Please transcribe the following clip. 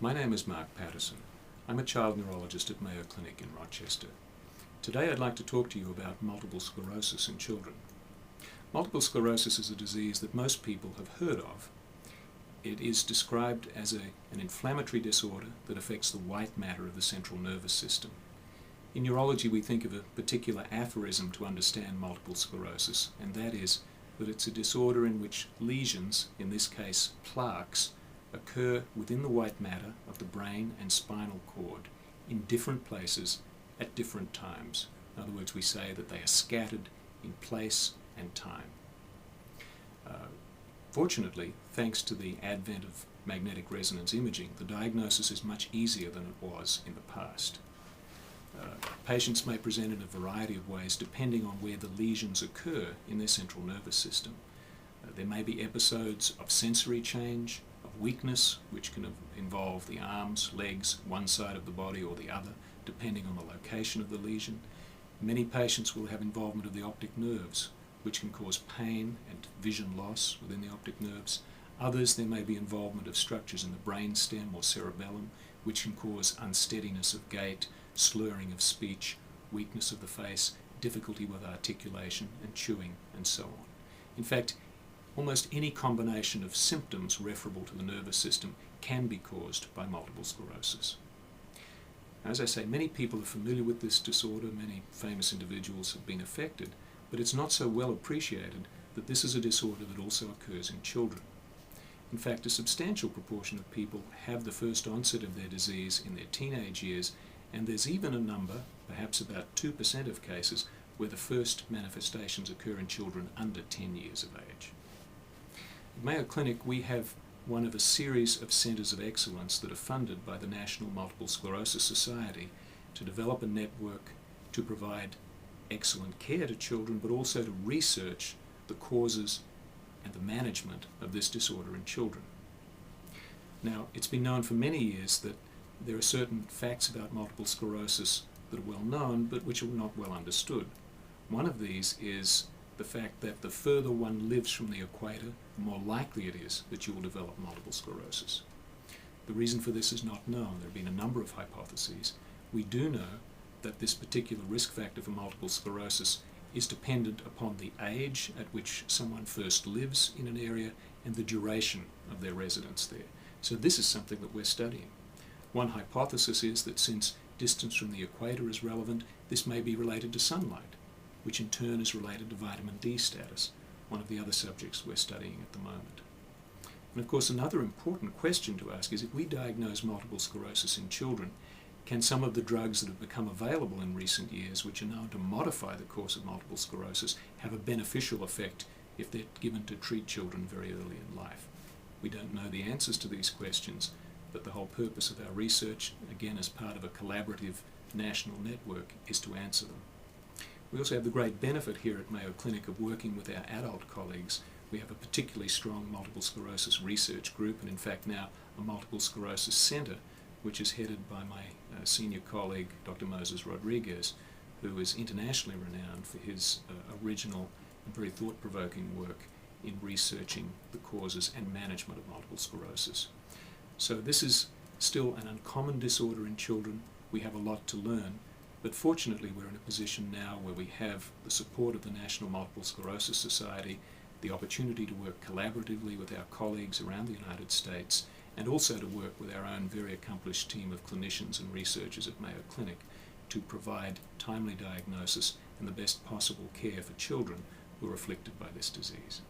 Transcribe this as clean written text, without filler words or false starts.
My name is Mark Patterson. I'm a child neurologist at Mayo Clinic in Rochester. Today I'd like to talk to you about multiple sclerosis in children. Multiple sclerosis is a disease that most people have heard of. It is described as an inflammatory disorder that affects the white matter of the central nervous system. In neurology we think of a particular aphorism to understand multiple sclerosis, and that is that it's a disorder in which lesions, in this case plaques, occur within the white matter of the brain and spinal cord in different places at different times. In other words, we say that they are scattered in place and time. Fortunately, thanks to the advent of magnetic resonance imaging, the diagnosis is much easier than it was in the past. Patients may present in a variety of ways depending on where the lesions occur in their central nervous system. There may be episodes of sensory change, of weakness, which can involve the arms, legs, one side of the body or the other, depending on the location of the lesion. Many patients will have involvement of the optic nerves, which can cause pain and vision loss within the optic nerves. Others, there may be involvement of structures in the brainstem or cerebellum, which can cause unsteadiness of gait, slurring of speech, weakness of the face, difficulty with articulation and chewing, and so on. In fact, almost any combination of symptoms referable to the nervous system can be caused by multiple sclerosis. As I say, many people are familiar with this disorder, many famous individuals have been affected, but it's not so well appreciated that this is a disorder that also occurs in children. In fact, a substantial proportion of people have the first onset of their disease in their teenage years, and there's even a number, perhaps about 2% of cases, where the first manifestations occur in children under 10 years of age. At Mayo Clinic, we have one of a series of centres of excellence that are funded by the National Multiple Sclerosis Society to develop a network to provide excellent care to children, but also to research the causes and the management of this disorder in children. Now, it's been known for many years that there are certain facts about multiple sclerosis that are well known, but which are not well understood. One of these is the fact that the further one lives from the equator, the more likely it is that you will develop multiple sclerosis. The reason for this is not known. There have been a number of hypotheses. We do know that this particular risk factor for multiple sclerosis is dependent upon the age at which someone first lives in an area and the duration of their residence there. So this is something that we're studying. One hypothesis is that since distance from the equator is relevant, this may be related to sunlight, which in turn is related to vitamin D status, one of the other subjects we're studying at the moment. And of course, another important question to ask is, if we diagnose multiple sclerosis in children, can some of the drugs that have become available in recent years, which are known to modify the course of multiple sclerosis, have a beneficial effect if they're given to treat children very early in life? We don't know the answers to these questions, but the whole purpose of our research, again as part of a collaborative national network, is to answer them. We also have the great benefit here at Mayo Clinic of working with our adult colleagues. We have a particularly strong multiple sclerosis research group, and in fact now a multiple sclerosis centre, which is headed by my senior colleague, Dr. Moses Rodriguez, who is internationally renowned for his original and very thought-provoking work in researching the causes and management of multiple sclerosis. So this is still an uncommon disorder in children. We have a lot to learn, but fortunately we're in a position now where we have the support of the National Multiple Sclerosis Society, the opportunity to work collaboratively with our colleagues around the United States, and also to work with our own very accomplished team of clinicians and researchers at Mayo Clinic to provide timely diagnosis and the best possible care for children who are afflicted by this disease.